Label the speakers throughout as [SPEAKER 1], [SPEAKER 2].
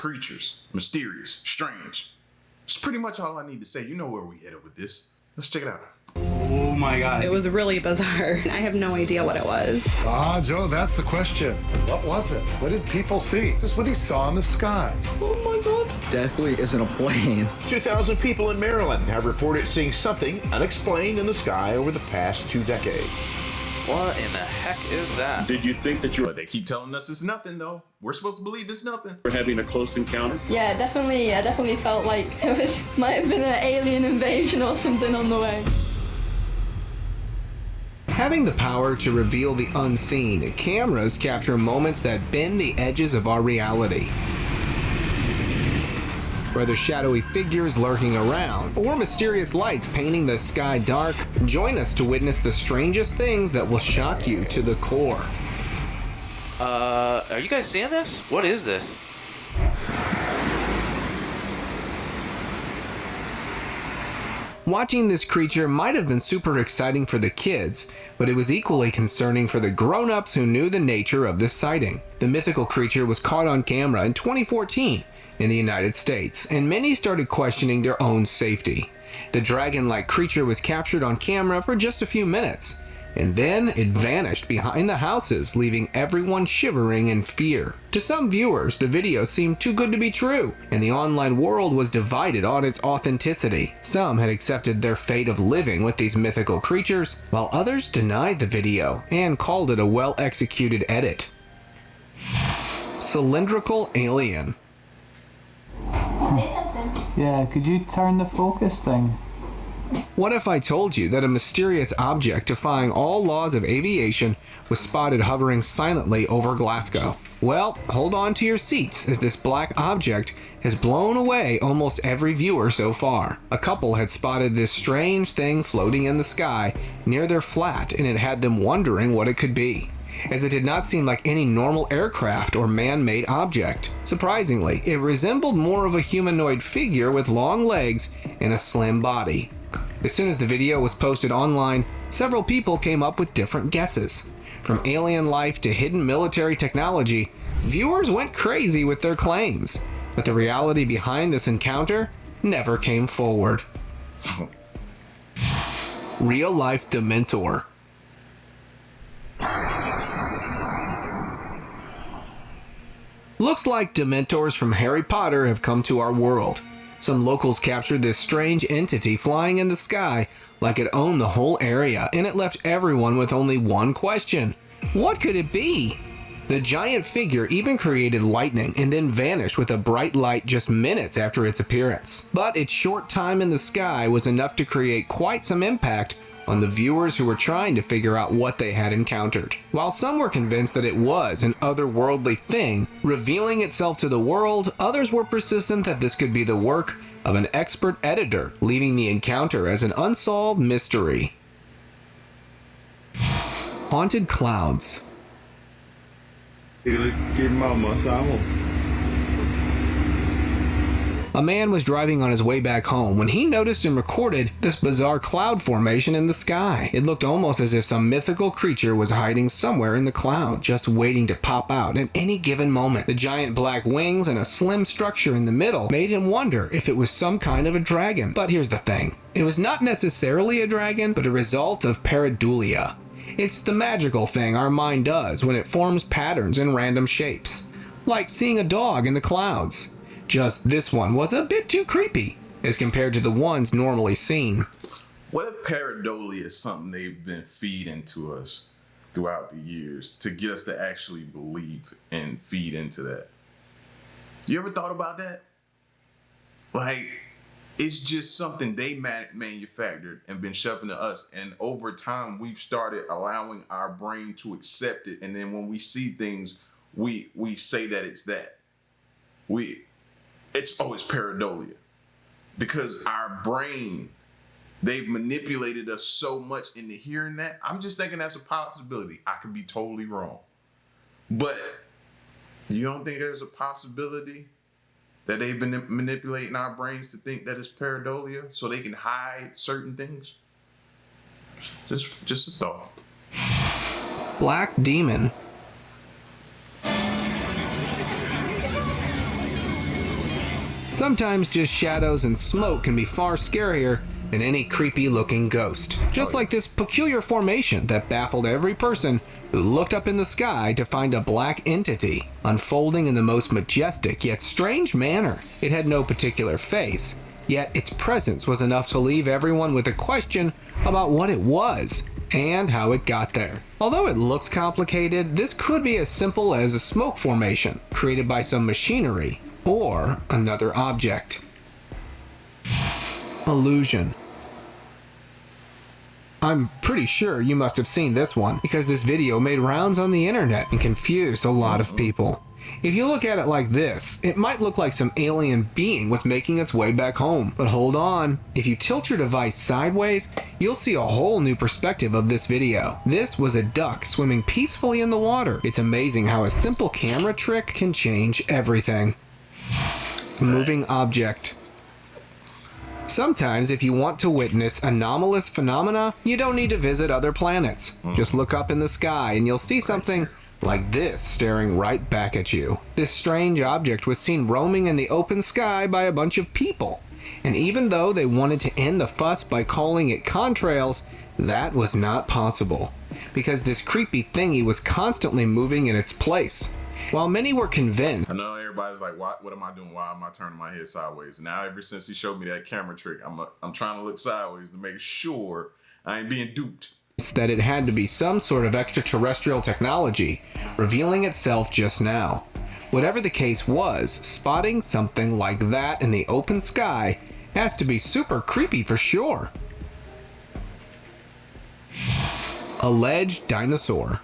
[SPEAKER 1] creatures, mysterious, strange. That's pretty much all I need to say. You know where we headed with this. Let's check it out.
[SPEAKER 2] Oh my God.
[SPEAKER 3] It was really bizarre. I have no idea what it was.
[SPEAKER 4] Ah, Joe, that's the question. What was it? What did people see? Just what he saw in the sky.
[SPEAKER 2] Oh my God. Definitely isn't a plane.
[SPEAKER 5] 2,000 people in Maryland have reported seeing something unexplained in the sky over the past 2 decades.
[SPEAKER 6] What in the heck is that?
[SPEAKER 1] Did you think that they keep telling us it's nothing, though. We're supposed to believe it's nothing.
[SPEAKER 7] We're having a close encounter.
[SPEAKER 8] Yeah, definitely. I definitely felt like might have been an alien invasion or something on the way.
[SPEAKER 9] Having the power to reveal the unseen, cameras capture moments that bend the edges of our reality. Whether shadowy figures lurking around or mysterious lights painting the sky dark, join us to witness the strangest things that will shock you to the core.
[SPEAKER 6] Are you guys seeing this? What is this?
[SPEAKER 9] Watching this creature might have been super exciting for the kids, but it was equally concerning for the grown-ups who knew the nature of this sighting. The mythical creature was caught on camera in 2014 in the United States, and many started questioning their own safety. The dragon-like creature was captured on camera for just a few minutes, and then it vanished behind the houses, leaving everyone shivering in fear. To some viewers, the video seemed too good to be true, and the online world was divided on its authenticity. Some had accepted their fate of living with these mythical creatures, while others denied the video and called it a well-executed edit. Cylindrical alien.
[SPEAKER 10] Yeah, could you turn the focus thing?
[SPEAKER 9] What if I told you that a mysterious object defying all laws of aviation was spotted hovering silently over Glasgow? Well, hold on to your seats, as this black object has blown away almost every viewer so far. A couple had spotted this strange thing floating in the sky near their flat, and it had them wondering what it could be, as it did not seem like any normal aircraft or man-made object. Surprisingly, it resembled more of a humanoid figure with long legs and a slim body. As soon as the video was posted online, several people came up with different guesses. From alien life to hidden military technology, viewers went crazy with their claims, but the reality behind this encounter never came forward. Real-life Dementor. Looks like Dementors from Harry Potter have come to our world. Some locals captured this strange entity flying in the sky like it owned the whole area, and it left everyone with only one question. What could it be? The giant figure even created lightning and then vanished with a bright light just minutes after its appearance. But its short time in the sky was enough to create quite some impact on the viewers who were trying to figure out what they had encountered. While some were convinced that it was an otherworldly thing revealing itself to the world, others were persistent that this could be the work of an expert editor, leaving the encounter as an unsolved mystery. Haunted clouds. A man was driving on his way back home when he noticed and recorded this bizarre cloud formation in the sky. It looked almost as if some mythical creature was hiding somewhere in the cloud, just waiting to pop out at any given moment. The giant black wings and a slim structure in the middle made him wonder if it was some kind of a dragon. But here's the thing. It was not necessarily a dragon, but a result of pareidolia. It's the magical thing our mind does when it forms patterns in random shapes, like seeing a dog in the clouds. Just this one was a bit too creepy as compared to the ones normally seen.
[SPEAKER 1] What if pareidolia is something they've been feeding to us throughout the years to get us to actually believe and feed into that? You ever thought about that? Like, it's just something they manufactured and been shoving to us, and over time we've started allowing our brain to accept it, and then when we see things, we say that it's that. It's pareidolia. Because our brain, they've manipulated us so much into hearing that. I'm just thinking that's a possibility. I could be totally wrong. But you don't think there's a possibility that they've been manipulating our brains to think that it's pareidolia so they can hide certain things? Just a thought.
[SPEAKER 9] Black Demon. Sometimes just shadows and smoke can be far scarier than any creepy looking ghost. Just like this peculiar formation that baffled every person who looked up in the sky to find a black entity unfolding in the most majestic yet strange manner. It had no particular face, yet its presence was enough to leave everyone with a question about what it was and how it got there. Although it looks complicated, this could be as simple as a smoke formation created by some machinery or another object. Illusion. I'm pretty sure you must have seen this one because this video made rounds on the internet and confused a lot of people. If you look at it like this, it might look like some alien being was making its way back home. But hold on, if you tilt your device sideways, you'll see a whole new perspective of this video. This was a duck swimming peacefully in the water. It's amazing how a simple camera trick can change everything. Moving object. Sometimes if you want to witness anomalous phenomena, you don't need to visit other planets. Just look up in the sky and you'll see something like this staring right back at you. This strange object was seen roaming in the open sky by a bunch of people. And even though they wanted to end the fuss by calling it contrails, that was not possible. Because this creepy thingy was constantly moving in its place. While many were convinced,
[SPEAKER 1] I know everybody's like, what am I doing? Why am I turning my head sideways? Now, ever since he showed me that camera trick, I'm trying to look sideways to make sure I ain't being duped.
[SPEAKER 9] that it had to be some sort of extraterrestrial technology, revealing itself just now. Whatever the case was, spotting something like that in the open sky has to be super creepy for sure. Alleged dinosaur.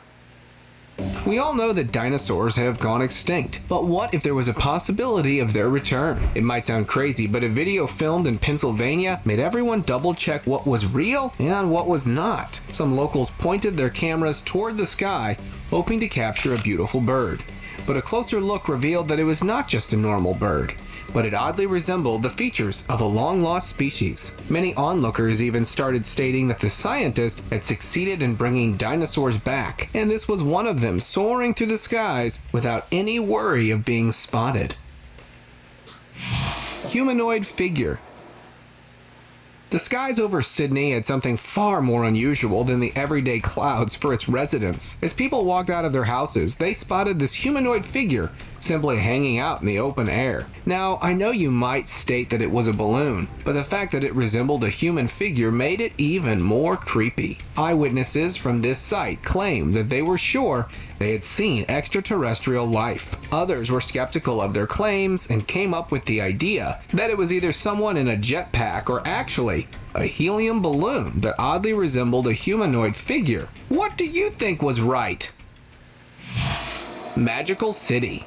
[SPEAKER 9] We all know that dinosaurs have gone extinct, but what if there was a possibility of their return? It might sound crazy, but a video filmed in Pennsylvania made everyone double check what was real and what was not. Some locals pointed their cameras toward the sky, hoping to capture a beautiful bird. But a closer look revealed that it was not just a normal bird, but it oddly resembled the features of a long-lost species. Many onlookers even started stating that the scientists had succeeded in bringing dinosaurs back, and this was one of them soaring through the skies without any worry of being spotted. Humanoid figure. The skies over Sydney had something far more unusual than the everyday clouds for its residents. As people walked out of their houses, they spotted this humanoid figure simply hanging out in the open air. Now, I know you might state that it was a balloon, but the fact that it resembled a human figure made it even more creepy. Eyewitnesses from this site claimed that they were sure they had seen extraterrestrial life. Others were skeptical of their claims and came up with the idea that it was either someone in a jetpack or actually a helium balloon that oddly resembled a humanoid figure. What do you think was right? Magical City.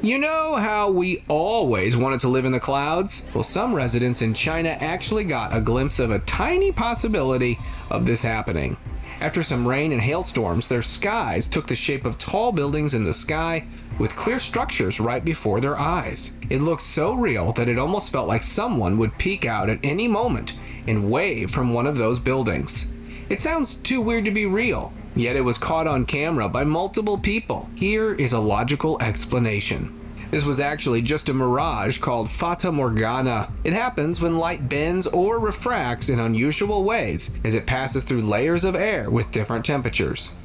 [SPEAKER 9] You know how we always wanted to live in the clouds? Well, some residents in China actually got a glimpse of a tiny possibility of this happening. After some rain and hailstorms, their skies took the shape of tall buildings in the sky with clear structures right before their eyes. It looked so real that it almost felt like someone would peek out at any moment and wave from one of those buildings. It sounds too weird to be real, yet it was caught on camera by multiple people. Here is a logical explanation. This was actually just a mirage called Fata Morgana. It happens when light bends or refracts in unusual ways as it passes through layers of air with different temperatures.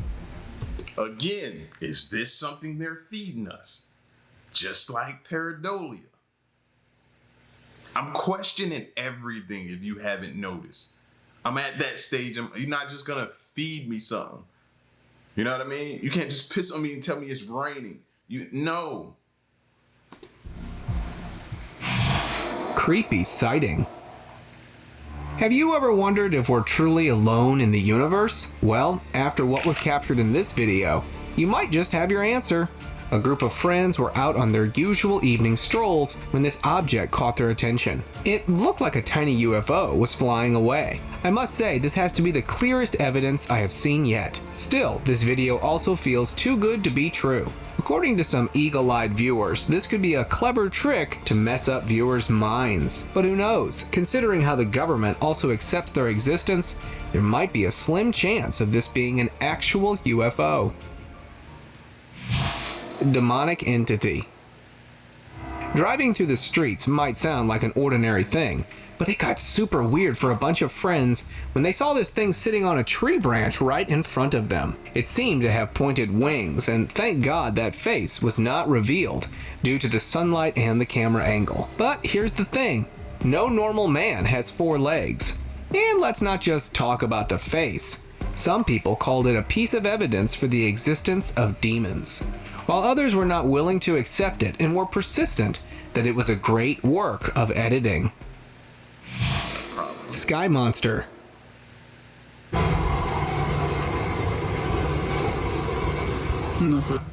[SPEAKER 1] Again, is this something they're feeding us? Just like pareidolia. I'm questioning everything if you haven't noticed. I'm at that stage. You're not just gonna feed me something. You know what I mean? You can't just piss on me and tell me it's raining. No.
[SPEAKER 9] Creepy sighting. Have you ever wondered if we're truly alone in the universe? Well, after what was captured in this video, you might just have your answer. A group of friends were out on their usual evening strolls when this object caught their attention. It looked like a tiny UFO was flying away. I must say, this has to be the clearest evidence I have seen yet. Still, this video also feels too good to be true. According to some eagle-eyed viewers, this could be a clever trick to mess up viewers' minds. But who knows? Considering how the government also accepts their existence, there might be a slim chance of this being an actual UFO. Demonic entity. Driving through the streets might sound like an ordinary thing, but it got super weird for a bunch of friends when they saw this thing sitting on a tree branch right in front of them. It seemed to have pointed wings, and thank God that face was not revealed due to the sunlight and the camera angle. But here's the thing, no normal man has 4 legs. And let's not just talk about the face. Some people called it a piece of evidence for the existence of demons, while others were not willing to accept it and were persistent that it was a great work of editing. Sky Monster.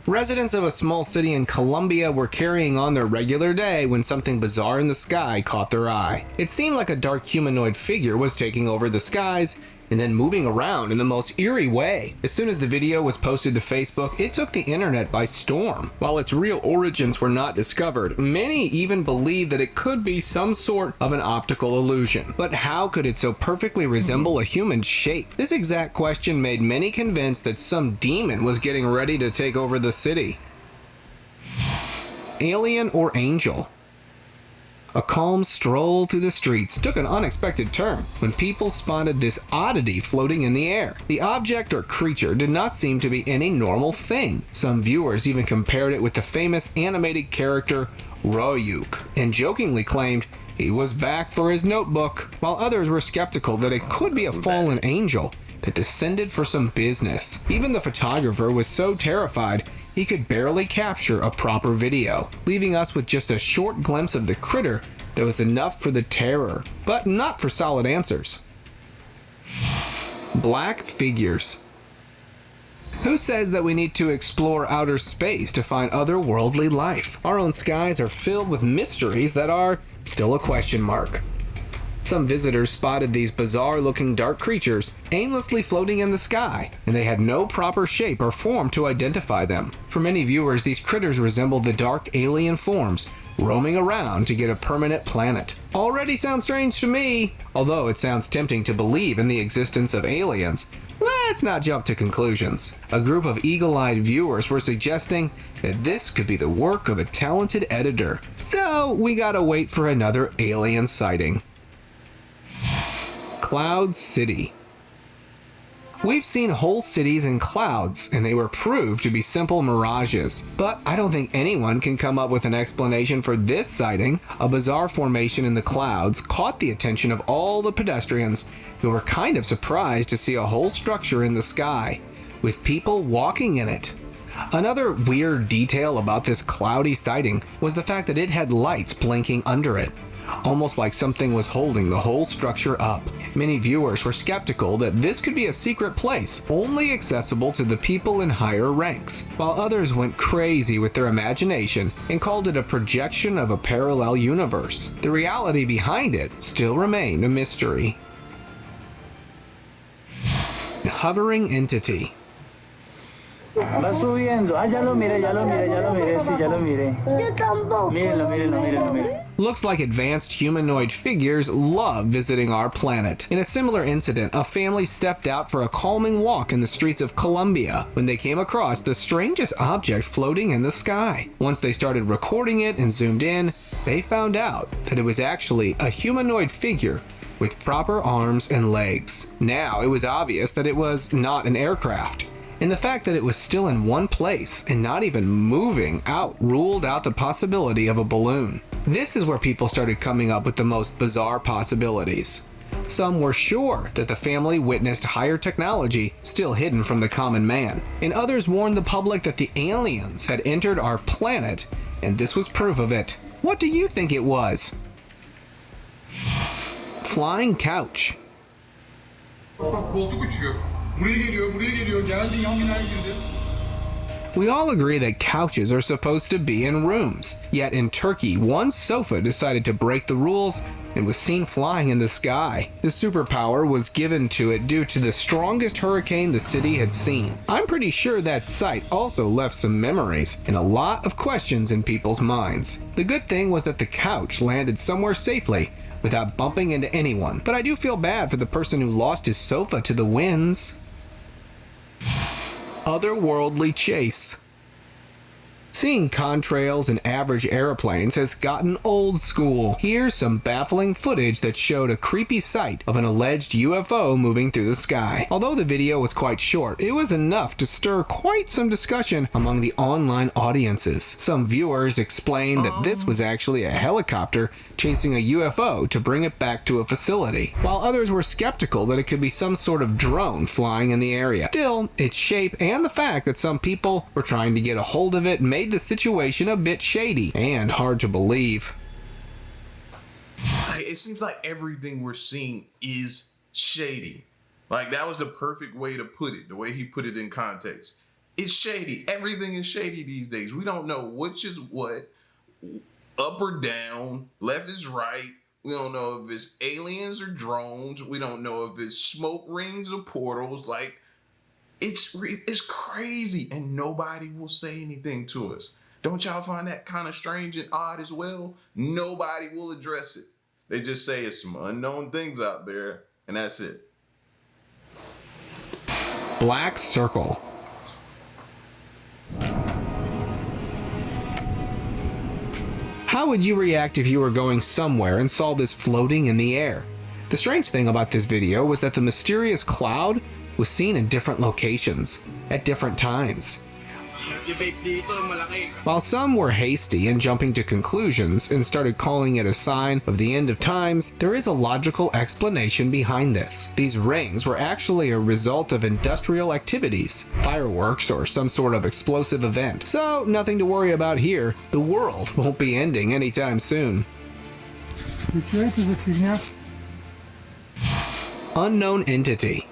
[SPEAKER 9] Residents of a small city in Colombia were carrying on their regular day when something bizarre in the sky caught their eye. It seemed like a dark humanoid figure was taking over the skies and then moving around in the most eerie way. As soon as the video was posted to Facebook, it took the internet by storm. While its real origins were not discovered, many even believed that it could be some sort of an optical illusion. But how could it so perfectly resemble a human shape? This exact question made many convinced that some demon was getting ready to take over the city. Alien or angel? A calm stroll through the streets took an unexpected turn when people spotted this oddity floating in the air. The object or creature did not seem to be any normal thing. Some viewers even compared it with the famous animated character Ryuk and jokingly claimed he was back for his notebook, while others were skeptical that it could be a fallen angel that descended for some business. Even the photographer was so terrified he could barely capture a proper video, leaving us with just a short glimpse of the critter that was enough for the terror, but not for solid answers. Black figures. Who says that we need to explore outer space to find otherworldly life? Our own skies are filled with mysteries that are still a question mark. Some visitors spotted these bizarre-looking dark creatures aimlessly floating in the sky, and they had no proper shape or form to identify them. For many viewers, these critters resembled the dark alien forms roaming around to get a permanent planet. Already sounds strange to me, although it sounds tempting to believe in the existence of aliens. Let's not jump to conclusions. A group of eagle-eyed viewers were suggesting that this could be the work of a talented editor, so we gotta wait for another alien sighting. Cloud City. We've seen whole cities in clouds, and they were proved to be simple mirages. But I don't think anyone can come up with an explanation for this sighting. A bizarre formation in the clouds caught the attention of all the pedestrians, who were kind of surprised to see a whole structure in the sky, with people walking in it. Another weird detail about this cloudy sighting was the fact that it had lights blinking under it, almost like something was holding the whole structure up. Many viewers were skeptical that this could be a secret place only accessible to the people in higher ranks, while others went crazy with their imagination and called it a projection of a parallel universe. The reality behind it still remained a mystery. Hovering entity.
[SPEAKER 10] Va subiendo. Ah, ya lo miré, sí, ya lo miré. Yo tampoco. Mírenlo.
[SPEAKER 9] Looks like advanced humanoid figures love visiting our planet. In a similar incident, a family stepped out for a calming walk in the streets of Colombia when they came across the strangest object floating in the sky. Once they started recording it and zoomed in, they found out that it was actually a humanoid figure with proper arms and legs. Now it was obvious that it was not an aircraft, and the fact that it was still in one place and not even moving out ruled out the possibility of a balloon. This is where people started coming up with the most bizarre possibilities. Some were sure that the family witnessed higher technology still hidden from the common man, and others warned the public that the aliens had entered our planet, and this was proof of it. What do you think it was? Flying couch. We all agree that couches are supposed to be in rooms, yet in Turkey, one sofa decided to break the rules and was seen flying in the sky. The superpower was given to it due to the strongest hurricane the city had seen. I'm pretty sure that sight also left some memories and a lot of questions in people's minds. The good thing was that the couch landed somewhere safely without bumping into anyone, but I do feel bad for the person who lost his sofa to the winds. Otherworldly chase. Seeing contrails and average airplanes has gotten old school. Here's some baffling footage that showed a creepy sight of an alleged UFO moving through the sky. Although the video was quite short, it was enough to stir quite some discussion among the online audiences. Some viewers explained that this was actually a helicopter chasing a UFO to bring it back to a facility, while others were skeptical that it could be some sort of drone flying in the area. Still, its shape and the fact that some people were trying to get a hold of it made the situation a bit shady and hard to believe.
[SPEAKER 1] It seems like everything we're seeing is shady. Like, that was the perfect way to put it, the way he put it in context. It's shady. Everything is shady these days. We don't know which is what, up or down, left is right. We don't know if it's aliens or drones. We don't know if it's smoke rings or portals. Like, it's crazy, and nobody will say anything to us. Don't y'all find that kind of strange and odd as well? Nobody will address it. They just say it's some unknown things out there, and that's it.
[SPEAKER 9] Black circle. How would you react if you were going somewhere and saw this floating in the air? The strange thing about this video was that the mysterious cloud was seen in different locations, at different times. While some were hasty in jumping to conclusions and started calling it a sign of the end of times, there is a logical explanation behind this. These rings were actually a result of industrial activities, fireworks, or some sort of explosive event. So nothing to worry about here. The world won't be ending anytime soon. Unknown entity.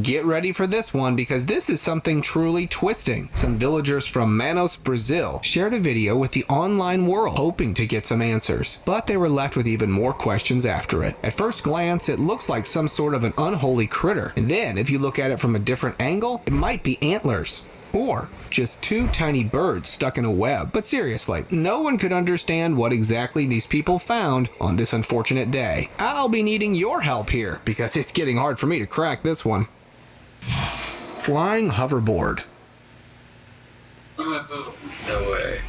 [SPEAKER 9] Get ready for this one, because this is something truly twisting. Some villagers from Manaus, Brazil shared a video with the online world hoping to get some answers, but they were left with even more questions after it. At first glance, it looks like some sort of an unholy critter, and then if you look at it from a different angle, it might be antlers. Or just two tiny birds stuck in a web. But seriously, no one could understand what exactly these people found on this unfortunate day. I'll be needing your help here, because it's getting hard for me to crack this one. Flying hoverboard.
[SPEAKER 2] UFO. No way.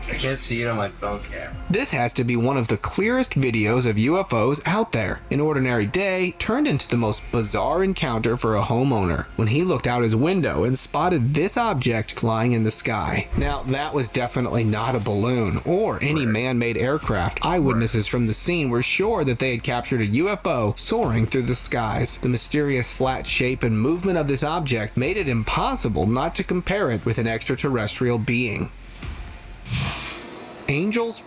[SPEAKER 2] I can't see it on my phone camera.
[SPEAKER 9] This has to be one of the clearest videos of UFOs out there. An ordinary day turned into the most bizarre encounter for a homeowner when he looked out his window and spotted this object flying in the sky. Now, that was definitely not a balloon or any man-made aircraft. Eyewitnesses from the scene were sure that they had captured a UFO soaring through the skies. The mysterious flat shape and movement of this object made it impossible not to compare it with an extraterrestrial being. Angels.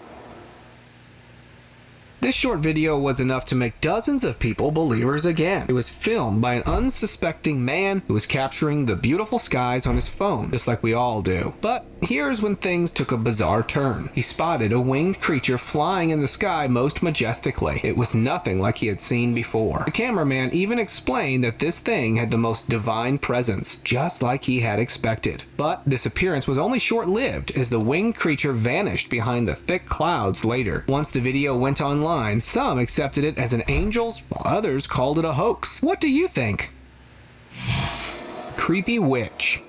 [SPEAKER 9] This short video was enough to make dozens of people believers again. It was filmed by an unsuspecting man who was capturing the beautiful skies on his phone, just like we all do. But here's when things took a bizarre turn. He spotted a winged creature flying in the sky most majestically. It was nothing like he had seen before. The cameraman even explained that this thing had the most divine presence, just like he had expected. But this appearance was only short-lived, as the winged creature vanished behind the thick clouds later. Once the video went online, some accepted it as an angel's, while others called it a hoax. What do you think? Creepy witch.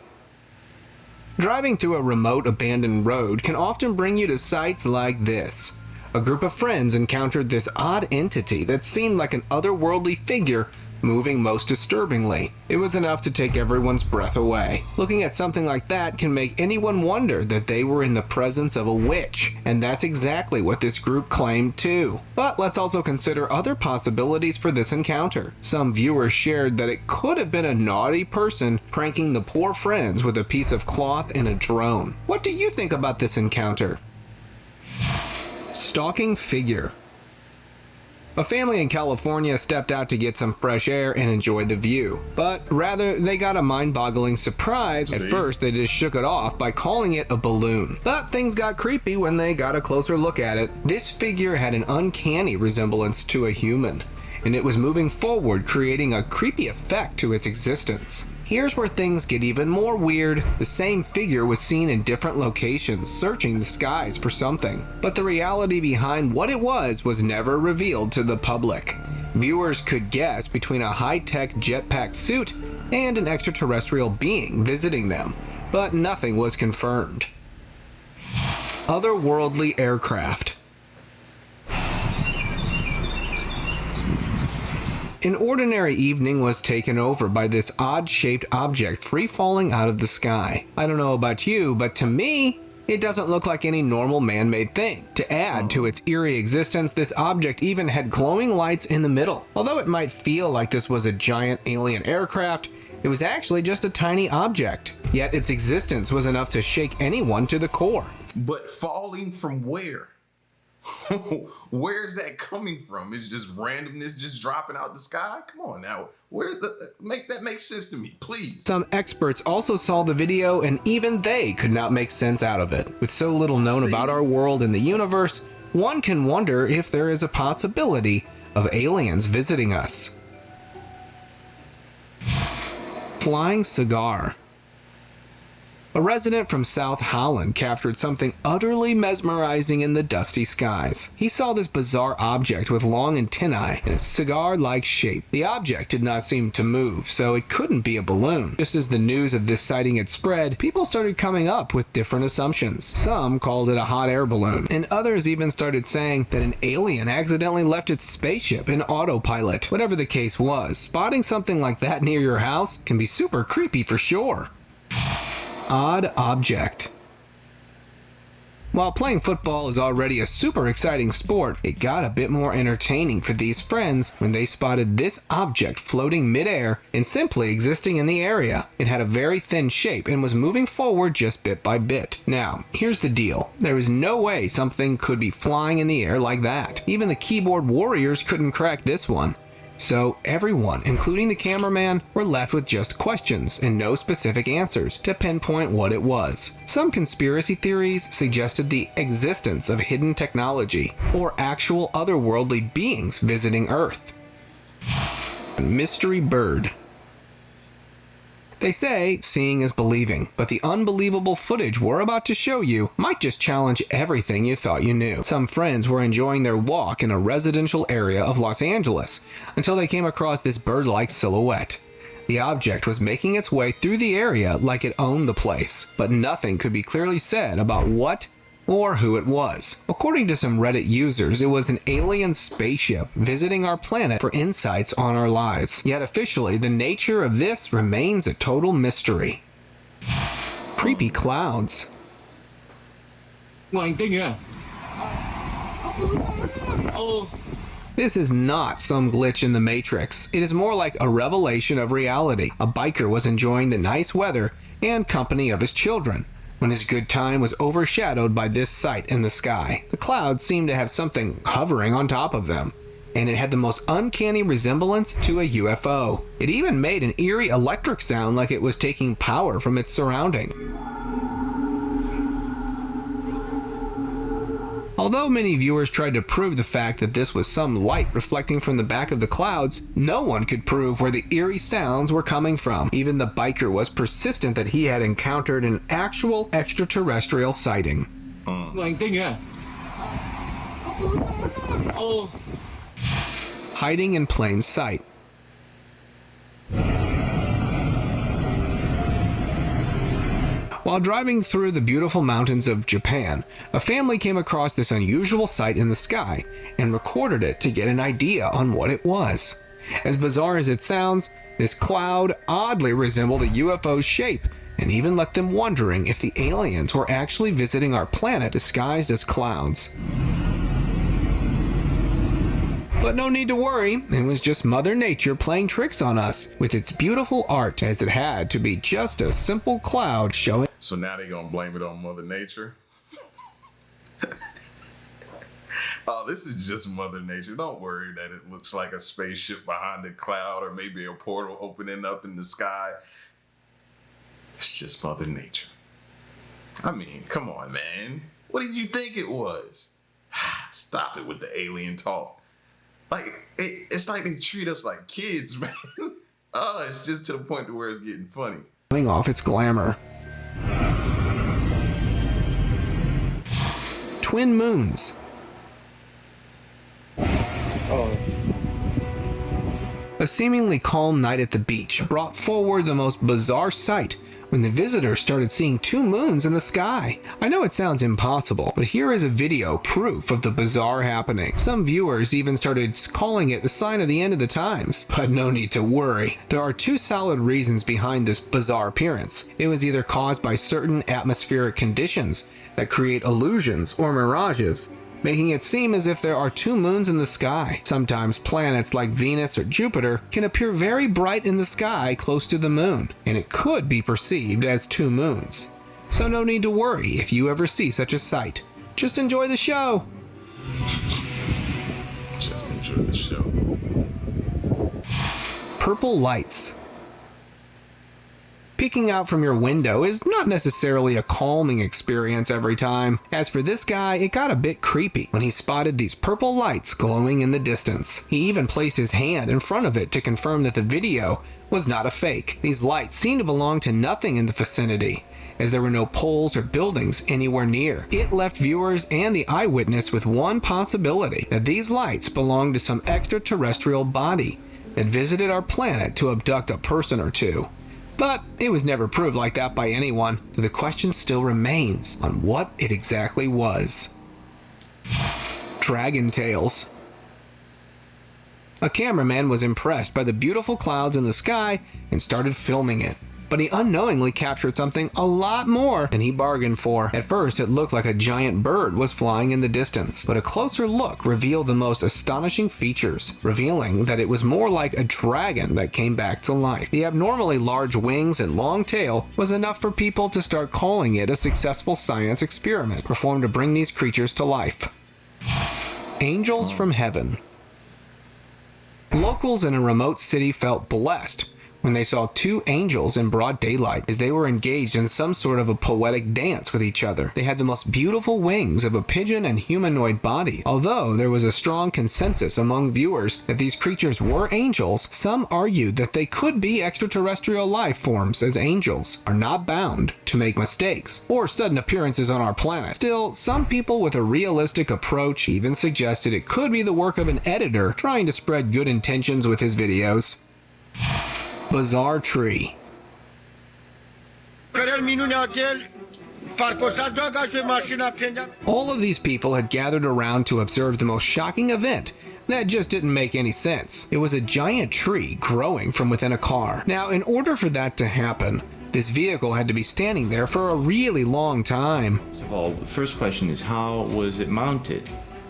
[SPEAKER 9] Driving through a remote abandoned road can often bring you to sights like this. A group of friends encountered this odd entity that seemed like an otherworldly figure moving most disturbingly. It was enough to take everyone's breath away. Looking at something like that can make anyone wonder that they were in the presence of a witch, and that's exactly what this group claimed too. But let's also consider other possibilities for this encounter. Some viewers shared that it could have been a naughty person pranking the poor friends with a piece of cloth and a drone. What do you think about this encounter? Stalking figure. A family in California stepped out to get some fresh air and enjoy the view. But rather, they got a mind-boggling surprise. At first, they just shook it off by calling it a balloon. But things got creepy when they got a closer look at it. This figure had an uncanny resemblance to a human, and it was moving forward, creating a creepy effect to its existence. Here's where things get even more weird. The same figure was seen in different locations, searching the skies for something. But the reality behind what it was never revealed to the public. Viewers could guess between a high-tech jetpack suit and an extraterrestrial being visiting them, but nothing was confirmed. Otherworldly aircraft. An ordinary evening was taken over by this odd-shaped object free-falling out of the sky. I don't know about you, but to me, it doesn't look like any normal man-made thing. To add to its eerie existence, this object even had glowing lights in the middle. Although it might feel like this was a giant alien aircraft, it was actually just a tiny object. Yet its existence was enough to shake anyone to the core.
[SPEAKER 1] But falling from where? Where's that coming from? It's just randomness just dropping out the sky? Come on now. Make that make sense to me, please.
[SPEAKER 9] Some experts also saw the video and even they could not make sense out of it. With so little known about our world and the universe, one can wonder if there is a possibility of aliens visiting us. Flying cigar. A resident from South Holland captured something utterly mesmerizing in the dusty skies. He saw this bizarre object with long antennae and a cigar-like shape. The object did not seem to move, so it couldn't be a balloon. Just as the news of this sighting had spread, people started coming up with different assumptions. Some called it a hot air balloon, and others even started saying that an alien accidentally left its spaceship in autopilot. Whatever the case was, spotting something like that near your house can be super creepy for sure. Odd object. While playing football is already a super exciting sport, it got a bit more entertaining for these friends when they spotted this object floating midair and simply existing in the area. It had a very thin shape and was moving forward just bit by bit. Now, here's the deal. There is no way something could be flying in the air like that. Even the keyboard warriors couldn't crack this one. So everyone, including the cameraman, were left with just questions and no specific answers to pinpoint what it was. Some conspiracy theories suggested the existence of hidden technology or actual otherworldly beings visiting Earth. Mystery bird. They say seeing is believing, but the unbelievable footage we're about to show you might just challenge everything you thought you knew. Some friends were enjoying their walk in a residential area of Los Angeles until they came across this bird-like silhouette. The object was making its way through the area like it owned the place, but nothing could be clearly said about what or who it was. According to some Reddit users, it was an alien spaceship visiting our planet for insights on our lives. Yet officially, the nature of this remains a total mystery. Creepy clouds. This is not some glitch in the Matrix. It is more like a revelation of reality. A biker was enjoying the nice weather and company of his children when his good time was overshadowed by this sight in the sky. The clouds seemed to have something hovering on top of them, and it had the most uncanny resemblance to a UFO. It even made an eerie electric sound like it was taking power from its surrounding. Although many viewers tried to prove the fact that this was some light reflecting from the back of the clouds, no one could prove where the eerie sounds were coming from. Even the biker was persistent that he had encountered an actual extraterrestrial sighting. Hiding in plain sight. While driving through the beautiful mountains of Japan, a family came across this unusual sight in the sky and recorded it to get an idea on what it was. As bizarre as it sounds, this cloud oddly resembled a UFO's shape and even left them wondering if the aliens were actually visiting our planet disguised as clouds. But no need to worry, it was just Mother Nature playing tricks on us with its beautiful art, as it had to be just a simple cloud showing.
[SPEAKER 1] So now they're gonna blame it on Mother Nature? Oh, this is just Mother Nature. Don't worry that it looks like a spaceship behind a cloud or maybe a portal opening up in the sky. It's just Mother Nature. I mean, come on, man. What did you think it was? Stop it with the alien talk. Like, it's like they treat us like kids, man. Oh, it's just to the point to where it's getting funny.
[SPEAKER 9] Showing off its glamour. Twin moons. A seemingly calm night at the beach brought forward the most bizarre sight when the visitors started seeing 2 moons in the sky. I know it sounds impossible, but here is a video proof of the bizarre happening. Some viewers even started calling it the sign of the end of the times. But no need to worry. There are 2 solid reasons behind this bizarre appearance. It was either caused by certain atmospheric conditions that create illusions or mirages, making it seem as if there are 2 moons in the sky. Sometimes planets like Venus or Jupiter can appear very bright in the sky close to the moon, and it could be perceived as 2 moons. So no need to worry if you ever see such a sight. Just enjoy the show.
[SPEAKER 1] Just enjoy the show.
[SPEAKER 9] Purple lights. Peeking out from your window is not necessarily a calming experience every time. As for this guy, it got a bit creepy when he spotted these purple lights glowing in the distance. He even placed his hand in front of it to confirm that the video was not a fake. These lights seemed to belong to nothing in the vicinity, as there were no poles or buildings anywhere near. It left viewers and the eyewitness with one possibility, that these lights belonged to some extraterrestrial body that visited our planet to abduct a person or two. But it was never proved like that by anyone. The question still remains on what it exactly was. Dragon tails. A cameraman was impressed by the beautiful clouds in the sky and started filming it. But he unknowingly captured something a lot more than he bargained for. At first, it looked like a giant bird was flying in the distance, but a closer look revealed the most astonishing features, revealing that it was more like a dragon that came back to life. The abnormally large wings and long tail was enough for people to start calling it a successful science experiment performed to bring these creatures to life. Angels from heaven. Locals in a remote city felt blessed when they saw 2 angels in broad daylight as they were engaged in some sort of a poetic dance with each other. They had the most beautiful wings of a pigeon and humanoid body. Although there was a strong consensus among viewers that these creatures were angels, some argued that they could be extraterrestrial life forms, as angels are not bound to make mistakes or sudden appearances on our planet. Still, some people with a realistic approach even suggested it could be the work of an editor trying to spread good intentions with his videos. Bizarre tree. All of these people had gathered around to observe the most shocking event that just didn't make any sense. It was a giant tree growing from within a car. Now, in order for that to happen, this vehicle had to be standing there for a really long time.
[SPEAKER 7] First of all, the first question is, how was it mounted?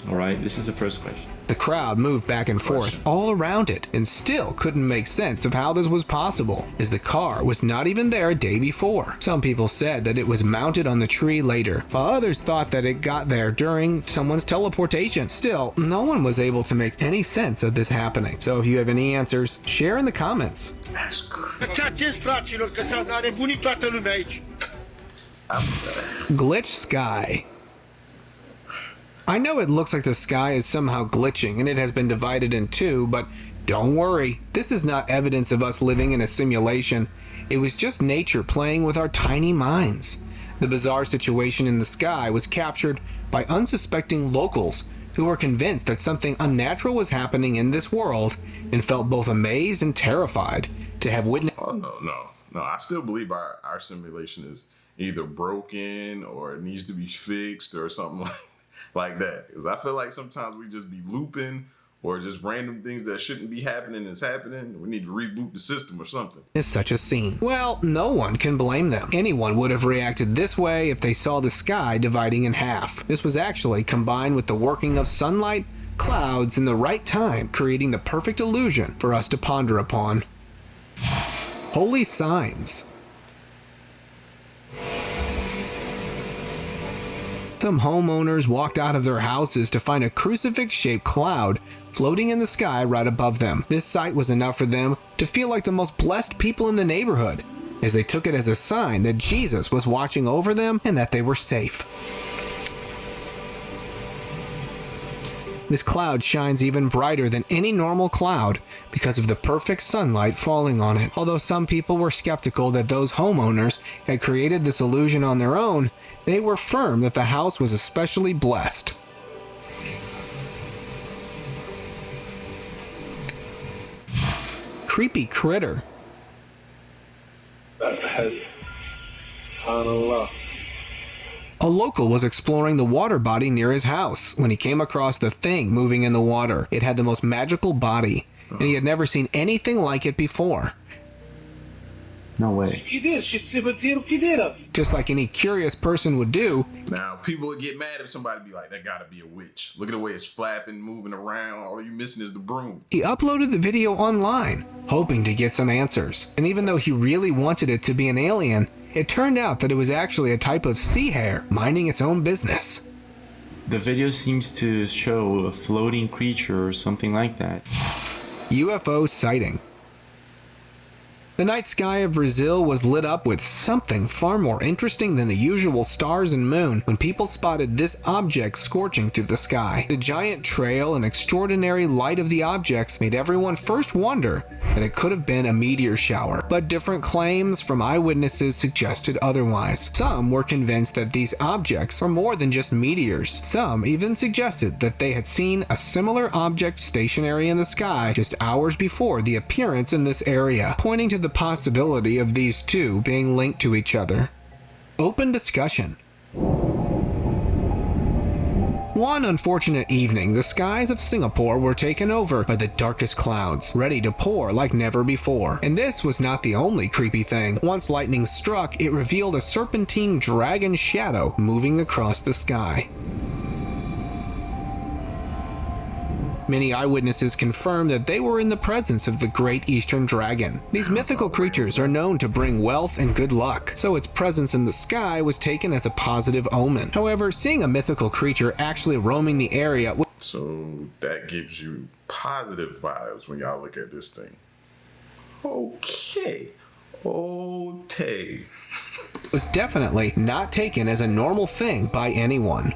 [SPEAKER 7] All right, this is the first question.
[SPEAKER 9] The crowd moved back and forth all around it and still couldn't make sense of how this was possible, as the car was not even there a day before. Some people said that it was mounted on the tree later, while others thought that it got there during someone's teleportation. Still, no one was able to make any sense of this happening. So if you have any answers, share in the comments. Glitch sky. I know it looks like the sky is somehow glitching and it has been divided in 2, but don't worry, this is not evidence of us living in a simulation. It was just nature playing with our tiny minds. The bizarre situation in the sky was captured by unsuspecting locals who were convinced that something unnatural was happening in this world and felt both amazed and terrified to have witnessed.
[SPEAKER 1] Oh, no. I still believe our simulation is either broken or it needs to be fixed or something like that. Because I feel like sometimes we just be looping or just random things that shouldn't be happening is happening. We need to reboot the system or something.
[SPEAKER 9] Is such a scene. Well, no one can blame them. Anyone would have reacted this way if they saw the sky dividing in half. This was actually combined with the working of sunlight, clouds in the right time, creating the perfect illusion for us to ponder upon. Holy signs. Some homeowners walked out of their houses to find a crucifix-shaped cloud floating in the sky right above them. This sight was enough for them to feel like the most blessed people in the neighborhood, as they took it as a sign that Jesus was watching over them and that they were safe. This cloud shines even brighter than any normal cloud because of the perfect sunlight falling on it. Although some people were skeptical that those homeowners had created this illusion on their own, they were firm that the house was especially blessed. Creepy critter.
[SPEAKER 10] SubhanAllah.
[SPEAKER 9] A local was exploring the water body near his house when he came across the thing moving in the water. It had the most magical body, and he had never seen anything like it before.
[SPEAKER 7] No way.
[SPEAKER 9] Just like any curious person would do,
[SPEAKER 1] Now, people would get mad if somebody be like, that gotta be a witch. Look at the way it's flapping, moving around. All you missing is the broom.
[SPEAKER 9] he uploaded the video online, hoping to get some answers. And even though he really wanted it to be an alien, it turned out that it was actually a type of sea hare minding its own business.
[SPEAKER 7] The video seems to show a floating creature or something like that.
[SPEAKER 9] UFO sighting. The night sky of Brazil was lit up with something far more interesting than the usual stars and moon when people spotted this object scorching through the sky. The giant trail and extraordinary light of the objects made everyone first wonder that it could have been a meteor shower, but different claims from eyewitnesses suggested otherwise. Some were convinced that these objects are more than just meteors. Some even suggested that they had seen a similar object stationary in the sky just hours before the appearance in this area, pointing to the possibility of these two being linked to each other. Open discussion. One unfortunate evening, the skies of Singapore were taken over by the darkest clouds, ready to pour like never before. And this was not the only creepy thing. Once lightning struck, it revealed a serpentine dragon shadow moving across the sky. Many eyewitnesses confirmed that they were in the presence of the Great Eastern Dragon. These mythical creatures are known to bring wealth and good luck, so its presence in the sky was taken as a positive omen. However, seeing a mythical creature actually roaming the area
[SPEAKER 1] So that gives you positive vibes when y'all look at this thing. Okay.
[SPEAKER 9] was definitely not taken as a normal thing by anyone.